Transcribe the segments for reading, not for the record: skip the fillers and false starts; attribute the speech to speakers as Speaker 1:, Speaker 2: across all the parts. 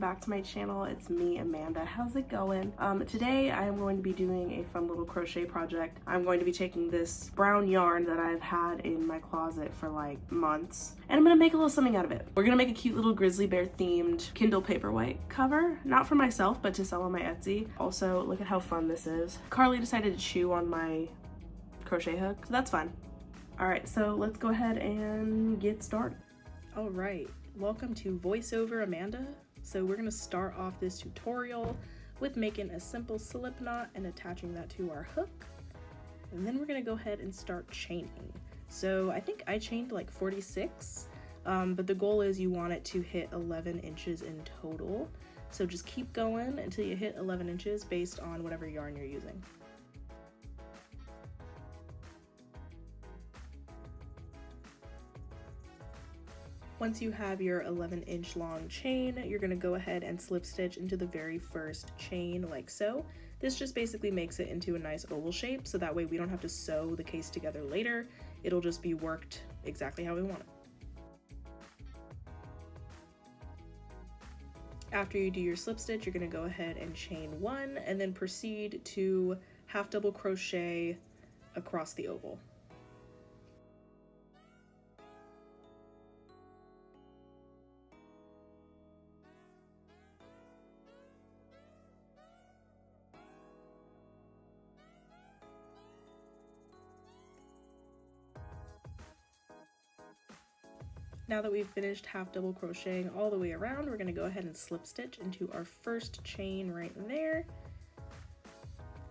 Speaker 1: back to my channel. It's me, Amanda. How's it going? Today I am going to be doing a fun little crochet project. I'm going to be taking this brown yarn that I've had in my closet for like months, and I'm gonna make a little something out of it. We're gonna make a cute little grizzly bear themed Kindle Paperwhite cover, not for myself, but to sell on my Etsy. Also, look at how fun this is. Carly decided to chew on my crochet hook, so that's fun. All right, so let's go ahead and get started. All right, welcome to VoiceOver Amanda. So we're gonna start off this tutorial with making a simple slip knot and attaching that to our hook. And then we're gonna go ahead and start chaining. So I think I chained like 46, but the goal is you want it to hit 11 inches in total. So just keep going until you hit 11 inches based on whatever yarn you're using. Once you have your 11-inch long chain, you're going to go ahead and slip stitch into the very first chain like so. This just basically makes it into a nice oval shape, so that way we don't have to sew the case together later. It'll just be worked exactly how we want it. After you do your slip stitch, you're going to go ahead and chain one and then proceed to half double crochet across the oval. Now that we've finished half double crocheting all the way around, we're going to go ahead and slip stitch into our first chain right there,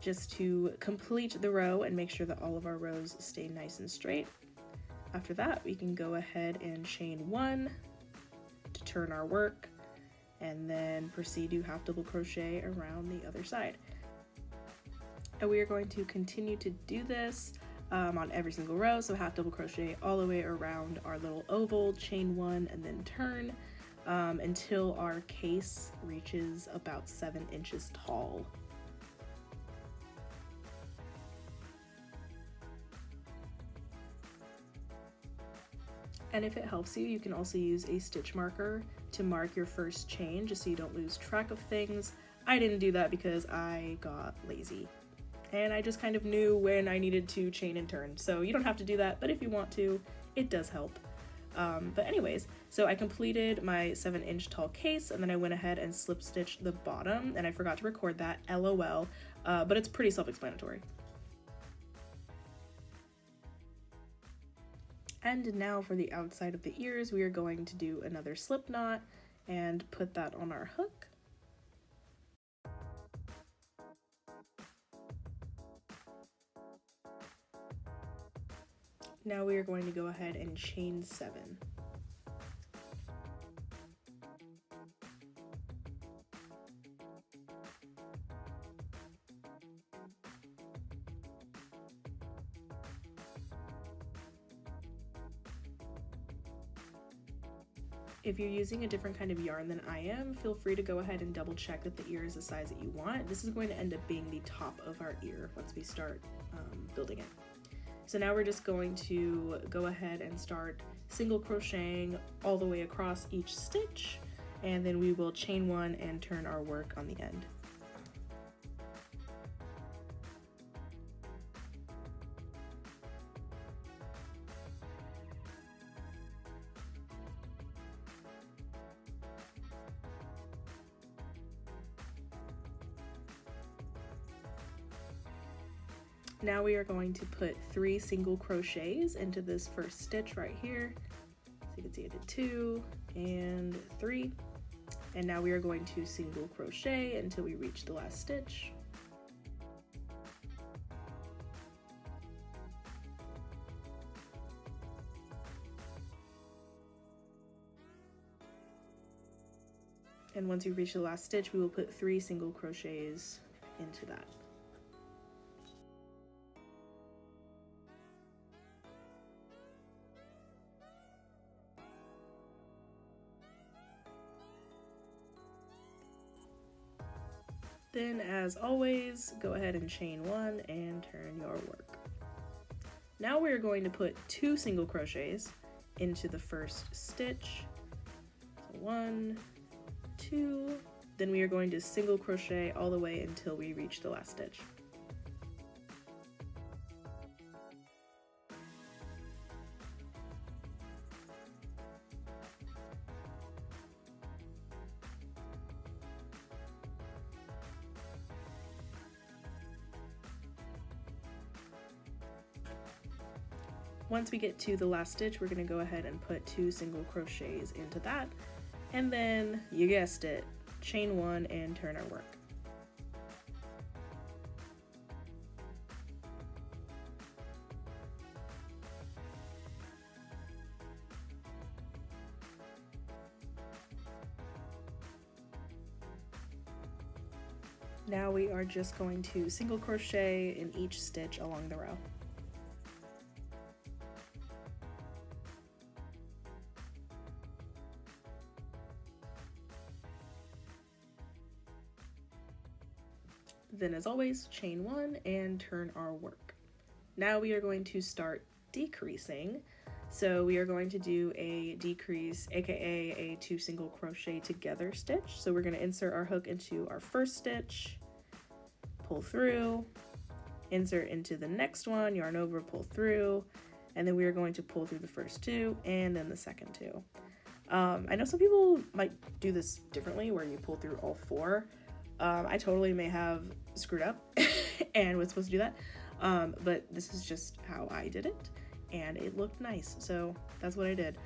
Speaker 1: just to complete the row and make sure that all of our rows stay nice and straight. After that, we can go ahead and chain one to turn our work, and then proceed to half double crochet around the other side. And we are going to continue to do this on every single row, so half double crochet all the way around our little oval, chain one and then turn until our case reaches about 7 inches tall. And if it helps you, you can also use a stitch marker to mark your first chain just so you don't lose track of things. I didn't do that because I got lazy, and I just kind of knew when I needed to chain and turn. So you don't have to do that, but if you want to, it does help. But anyways, so I completed my 7-inch tall case, and then I went ahead and slip stitched the bottom, and I forgot to record that, LOL, but it's pretty self-explanatory. And now for the outside of the ears, we are going to do another slip knot and put that on our hook. Now we are going to go ahead and chain 7. If you're using a different kind of yarn than I am, feel free to go ahead and double check that the ear is the size that you want. This is going to end up being the top of our ear once we start building it. So now we're just going to go ahead and start single crocheting all the way across each stitch, and then we will chain one and turn our work on the end. Now we are going to put 3 single crochets into this first stitch right here. So you can see I did 2 and 3. And now we are going to single crochet until we reach the last stitch. And once we reach the last stitch, we will put 3 single crochets into that. Then, as always, go ahead and chain one and turn your work. Now we're going to put 2 single crochets into the first stitch. So 1, 2. Then we are going to single crochet all the way until we reach the last stitch. Once we get to the last stitch, we're going to go ahead and put 2 single crochets into that, and then, you guessed it, chain 1 and turn our work. Now we are just going to single crochet in each stitch along the row. Then as always, chain 1 and turn our work. Now we are going to start decreasing. So we are going to do a decrease, aka a 2 single crochet together stitch. So we're going to insert our hook into our first stitch, pull through, insert into the next one, yarn over, pull through, and then we are going to pull through the first 2 and then the second 2. I know some people might do this differently where you pull through all 4. I totally may have screwed up and was supposed to do that, but this is just how I did it, and it looked nice, so that's what I did.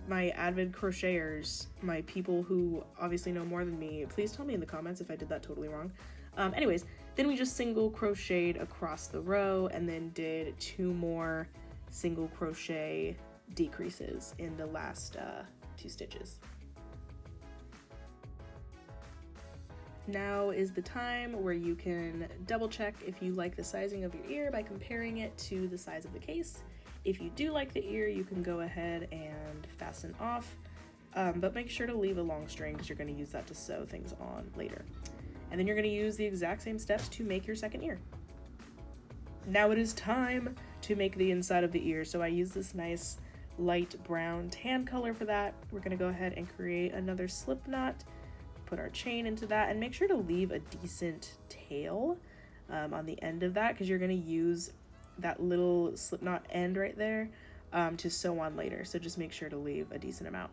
Speaker 1: My avid crocheters, my people who obviously know more than me, please tell me in the comments if I did that totally wrong. Anyways, then we just single crocheted across the row and then did 2 more single crochet decreases in the last 2 stitches. Now is the time where you can double check if you like the sizing of your ear by comparing it to the size of the case. If you do like the ear, you can go ahead and fasten off, but make sure to leave a long string because you're going to use that to sew things on later. And then you're going to use the exact same steps to make your second ear. Now it is time to make the inside of the ear. So I use this nice light brown tan color for that. We're going to go ahead and create another slip knot. Put our chain into that and make sure to leave a decent tail on the end of that because you're going to use that little slip knot end right there to sew on later, so just make sure to leave a decent amount.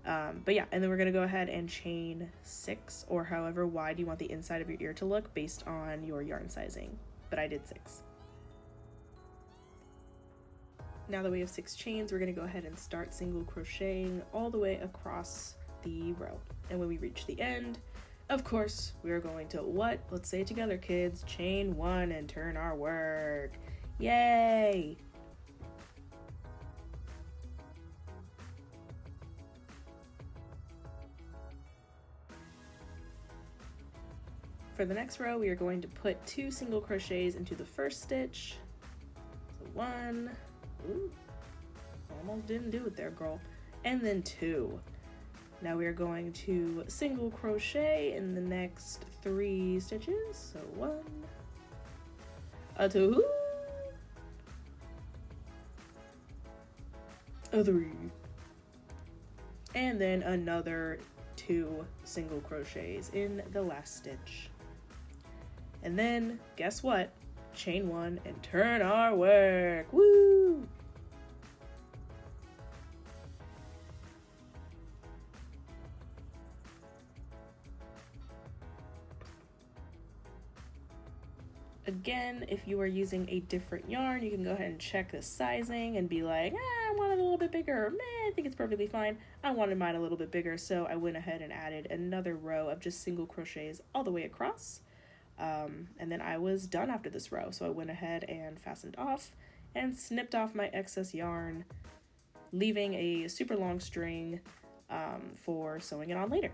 Speaker 1: But yeah, and then we're going to go ahead and chain 6 or however wide you want the inside of your ear to look based on your yarn sizing, but I did 6. Now that we have 6 chains, we're going to go ahead and start single crocheting all the way across the row. And when we reach the end, of course, we are going to what? Let's say it together, kids. Chain 1 and turn our work. Yay! For the next row, we are going to put 2 single crochets into the first stitch. So 1, ooh, almost didn't do it there, girl. And then 2. Now we are going to single crochet in the next 3 stitches. So 1, a 2, a 3, and then another 2 single crochets in the last stitch. And then, guess what? Chain 1 and turn our work. Woo! Again, if you are using a different yarn, you can go ahead and check the sizing and be like, I want it a little bit bigger. I think it's perfectly fine. I wanted mine a little bit bigger, so I went ahead and added another row of just single crochets all the way across. And then I was done after this row, so I went ahead and fastened off and snipped off my excess yarn, leaving a super long string for sewing it on later.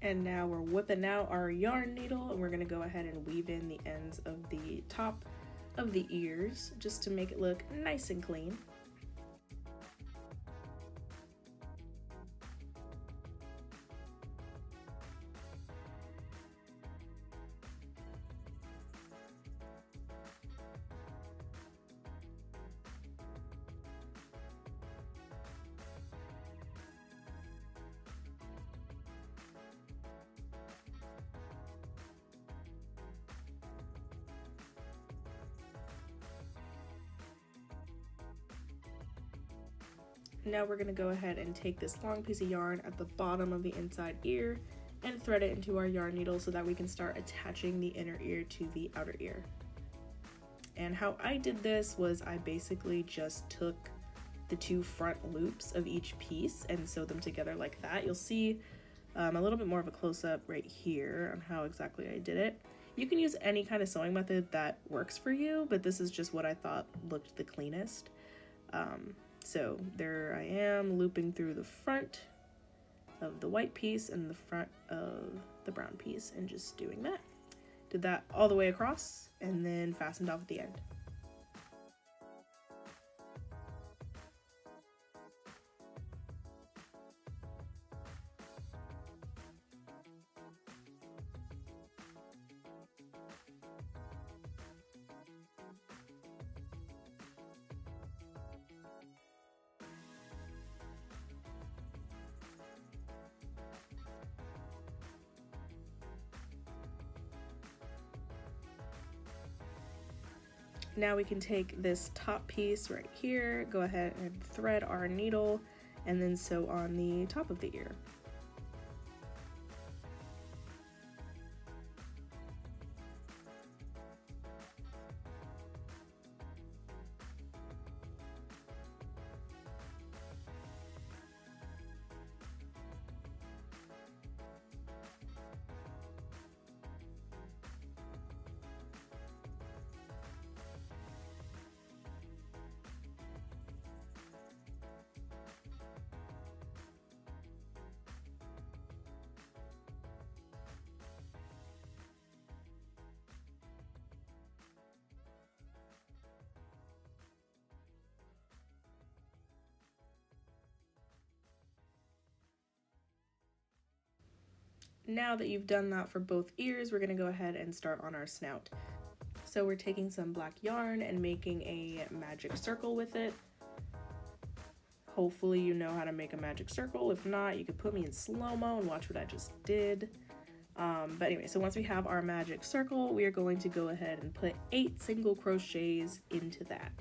Speaker 1: And now we're whipping out our yarn needle and we're gonna go ahead and weave in the ends of the top of the ears just to make it look nice and clean. Now we're going to go ahead and take this long piece of yarn at the bottom of the inside ear and thread it into our yarn needle so that we can start attaching the inner ear to the outer ear. And how I did this was I basically just took the two front loops of each piece and sewed them together like that. You'll see a little bit more of a close-up right here on how exactly I did it. You can use any kind of sewing method that works for you, but this is just what I thought looked the cleanest. So there I am looping through the front of the white piece and the front of the brown piece and just doing that. Did that all the way across and then fastened off at the end. Now we can take this top piece right here, go ahead and thread our needle, and then sew on the top of the ear. Now that you've done that for both ears, we're going to go ahead and start on our snout. So we're taking some black yarn and making a magic circle with it. Hopefully you know how to make a magic circle. If not, you could put me in slow-mo and watch what I just did. But anyway, so once we have our magic circle, we are going to go ahead and put 8 single crochets into that.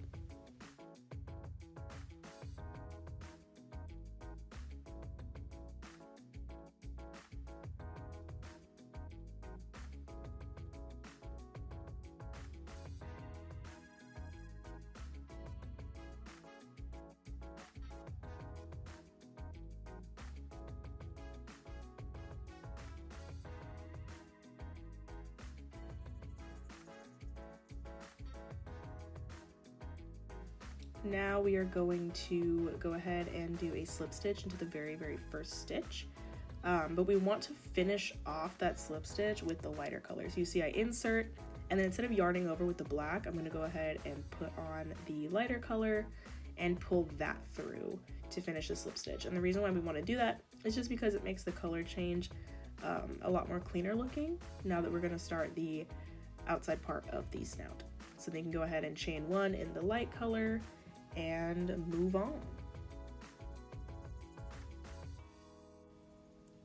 Speaker 1: Now we are going to go ahead and do a slip stitch into the very first stitch, but we want to finish off that slip stitch with the lighter colors. You see I insert, and then instead of yarning over with the black, I'm going to go ahead and put on the lighter color and pull that through to finish the slip stitch. And the reason why we want to do that is just because it makes the color change a lot more cleaner looking now that we're going to start the outside part of the snout. So they can go ahead and chain 1 in the light color and move on.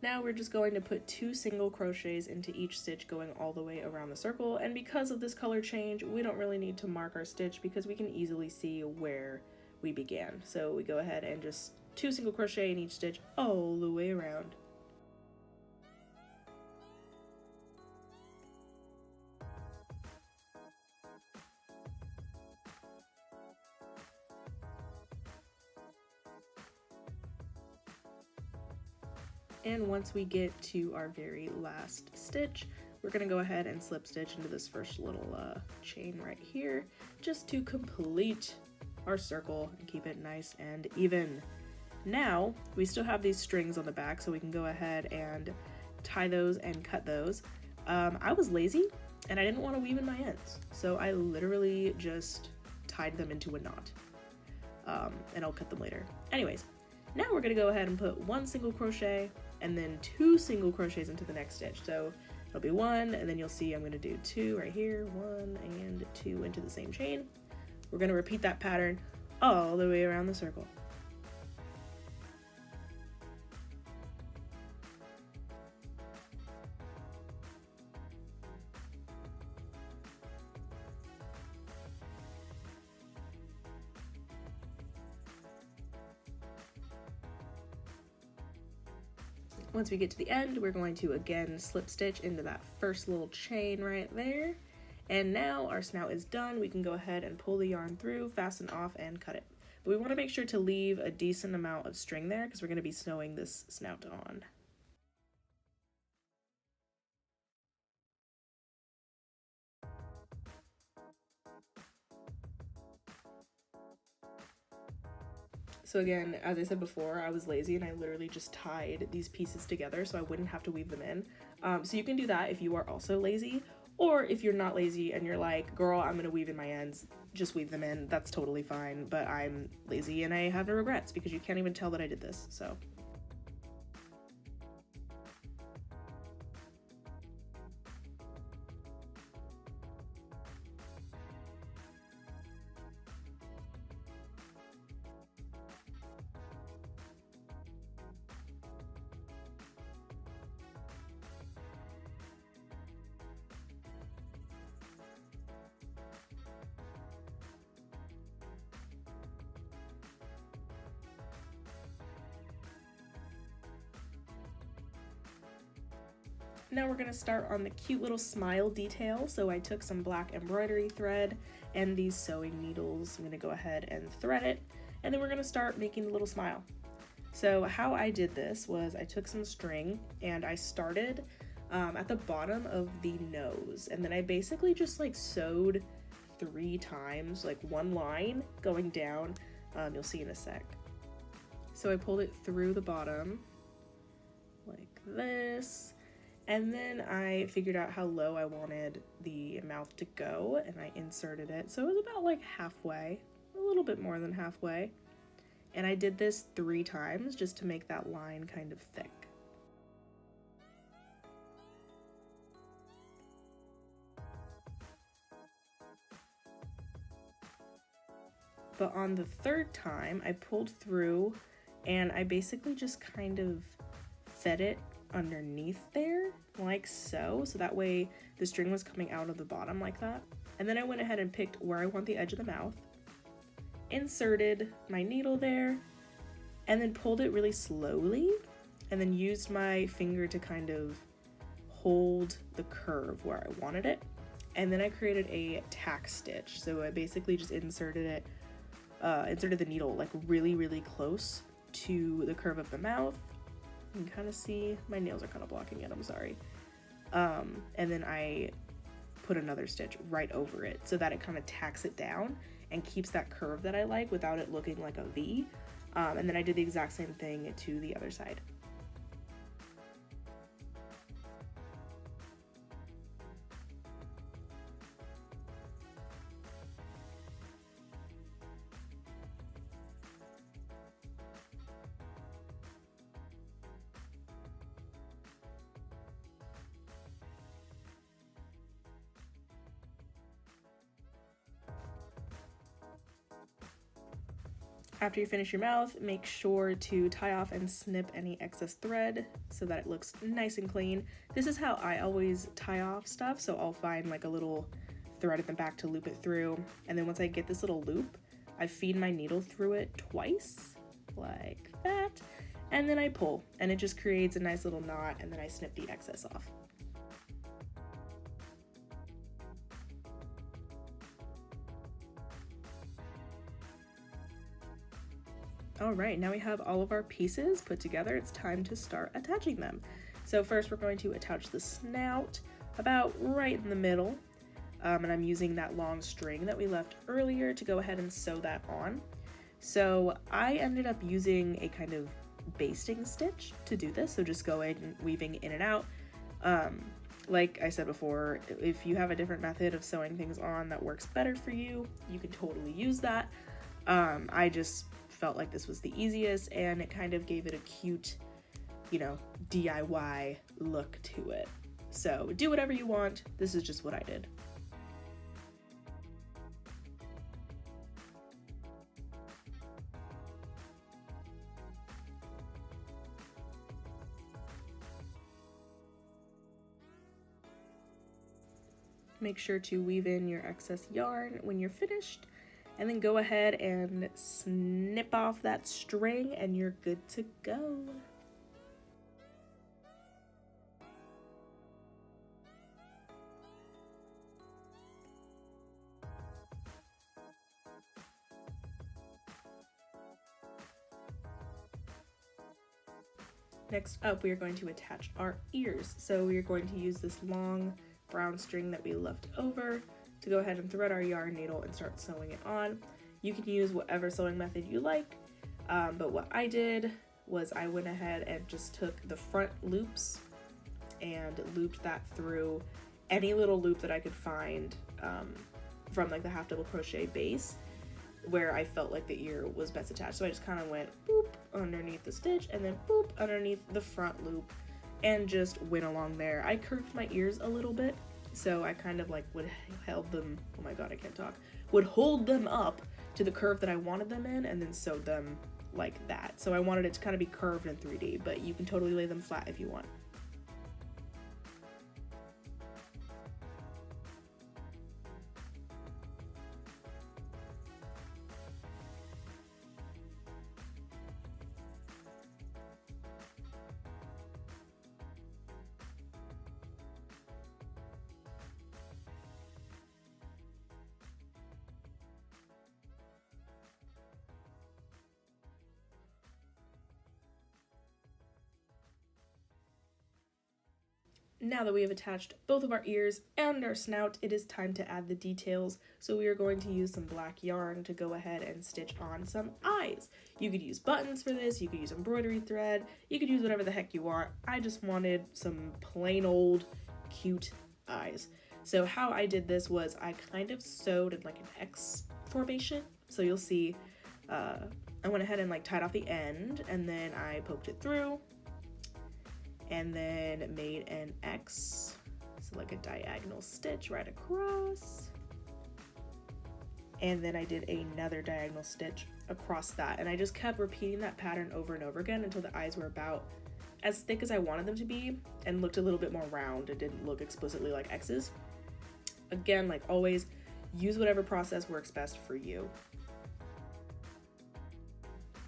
Speaker 1: Now we're just going to put 2 single crochets into each stitch going all the way around the circle, and because of this color change we don't really need to mark our stitch because we can easily see where we began. So we go ahead and just 2 single crochet in each stitch all the way around. And once we get to our very last stitch, we're going to go ahead and slip stitch into this first little chain right here, just to complete our circle and keep it nice and even. Now, we still have these strings on the back, so we can go ahead and tie those and cut those. I was lazy and I didn't want to weave in my ends, so I literally just tied them into a knot, and I'll cut them later. Anyways, now we're going to go ahead and put 1 single crochet and then 2 single crochets into the next stitch. So it'll be 1, and then you'll see I'm going to do 2 right here, 1 and 2 into the same chain. We're going to repeat that pattern all the way around the circle. Once we get to the end, we're going to again slip stitch into that first little chain right there. And now our snout is done. We can go ahead and pull the yarn through, fasten off, and cut it. But we want to make sure to leave a decent amount of string there because we're going to be sewing this snout on. So again, as I said before, I was lazy and I literally just tied these pieces together so I wouldn't have to weave them in. So you can do that if you are also lazy, or if you're not lazy and you're like, girl, I'm gonna weave in my ends, just weave them in, that's totally fine. But I'm lazy and I have no regrets because you can't even tell that I did this, so. Now we're going to start on the cute little smile detail. So I took some black embroidery thread and these sewing needles. I'm going to go ahead and thread it, and then we're going to start making the little smile. So how I did this was I took some string and I started at the bottom of the nose, and then I basically just like sewed 3 times, like one line going down. You'll see in a sec. So I pulled it through the bottom like this. And then I figured out how low I wanted the mouth to go, and I inserted it. So it was about like halfway, a little bit more than halfway. And I did this 3 times just to make that line kind of thick. But on the 3rd time, I pulled through and I basically just kind of fed it underneath there like so that way the string was coming out of the bottom like that. And then I went ahead and picked where I want the edge of the mouth, inserted my needle there, and then pulled it really slowly, and then used my finger to kind of hold the curve where I wanted it. And then I created a tack stitch. So I basically just inserted the needle like really close to the curve of the mouth. You can kind of see my nails are kind of blocking it, I'm sorry. And then I put another stitch right over it so that it kind of tacks it down and keeps that curve that I like without it looking like a V. And then I did the exact same thing to the other side. After you finish your mouth, make sure to tie off and snip any excess thread so that it looks nice and clean. This is how I always tie off stuff, so I'll find like a little thread at the back to loop it through, and then once I get this little loop, I feed my needle through it twice, like that, and then I pull, and it just creates a nice little knot, and then I snip the excess off. All right, now we have all of our pieces put together. It's time to start attaching them. So first we're going to attach the snout about right in the middle. And I'm using that long string that we left earlier to go ahead and sew that on. So I ended up using a kind of basting stitch to do this. So just going and weaving in and out. Like I said before, if you have a different method of sewing things on that works better for you, you can totally use that. I just felt like this was the easiest, and it kind of gave it a cute, you know, DIY look to it. So do whatever you want. This is just what I did. Make sure to weave in your excess yarn when you're finished, and then go ahead and snip off that string and you're good to go. Next up, we are going to attach our ears. So we are going to use this long brown string that we left over to go ahead and thread our yarn needle and start sewing it on. You can use whatever sewing method you like, but what I did was I went ahead and just took the front loops and looped that through any little loop that I could find from like the half double crochet base where I felt like the ear was best attached. So I just kind of went boop underneath the stitch and then boop underneath the front loop and just went along there. I curved my ears a little bit, so I kind of like would held them, oh my god, I can't talk, would hold them up to the curve that I wanted them in and then sewed them like that. So I wanted it to kind of be curved in 3D, but you can totally lay them flat if you want. Now that we have attached both of our ears and our snout, it is time to add the details. So we are going to use some black yarn to go ahead and stitch on some eyes. You could use buttons for this, you could use embroidery thread, you could use whatever the heck you want. I just wanted some plain old cute eyes. So how I did this was I kind of sewed in like an X formation. So you'll see I went ahead and like tied off the end and then I poked it through and then made an X, so like a diagonal stitch right across, and then I did another diagonal stitch across that, and I just kept repeating that pattern over and over again until the eyes were about as thick as I wanted them to be and looked a little bit more round. It didn't look explicitly like X's. Again, like always, use whatever process works best for you.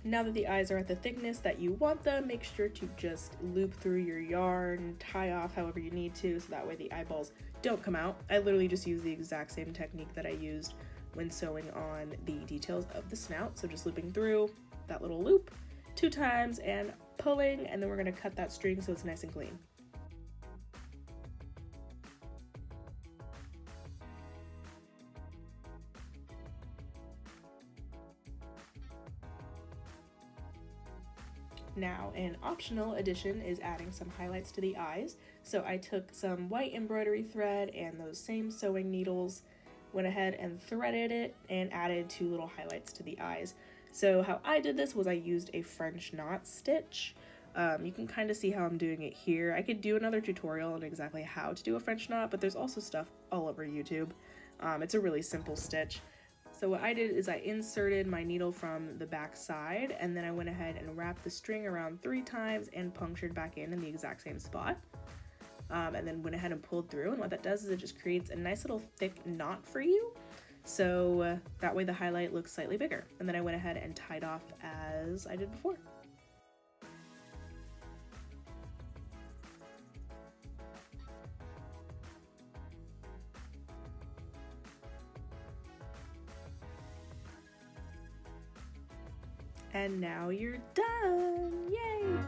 Speaker 1: Now that the eyes are at the thickness that you want them, make sure to just loop through your yarn, tie off however you need to, so that way the eyeballs don't come out. I literally just use the exact same technique that I used when sewing on the details of the snout. So just looping through that little loop 2 times and pulling, and then we're gonna cut that string so it's nice and clean. Now, an optional addition is adding some highlights to the eyes. So I took some white embroidery thread and those same sewing needles, went ahead and threaded it and added 2 little highlights to the eyes. So how I did this was I used a French knot stitch. You can kind of see how I'm doing it here. I could do another tutorial on exactly how to do a French knot, but there's also stuff all over YouTube. It's a really simple stitch. So what I did is I inserted my needle from the back side, and then I went ahead and wrapped the string around 3 times and punctured back in the exact same spot. And then went ahead and pulled through, and what that does is it just creates a nice little thick knot for you. So that way the highlight looks slightly bigger. And then I went ahead and tied off as I did before. And now you're done! Yay!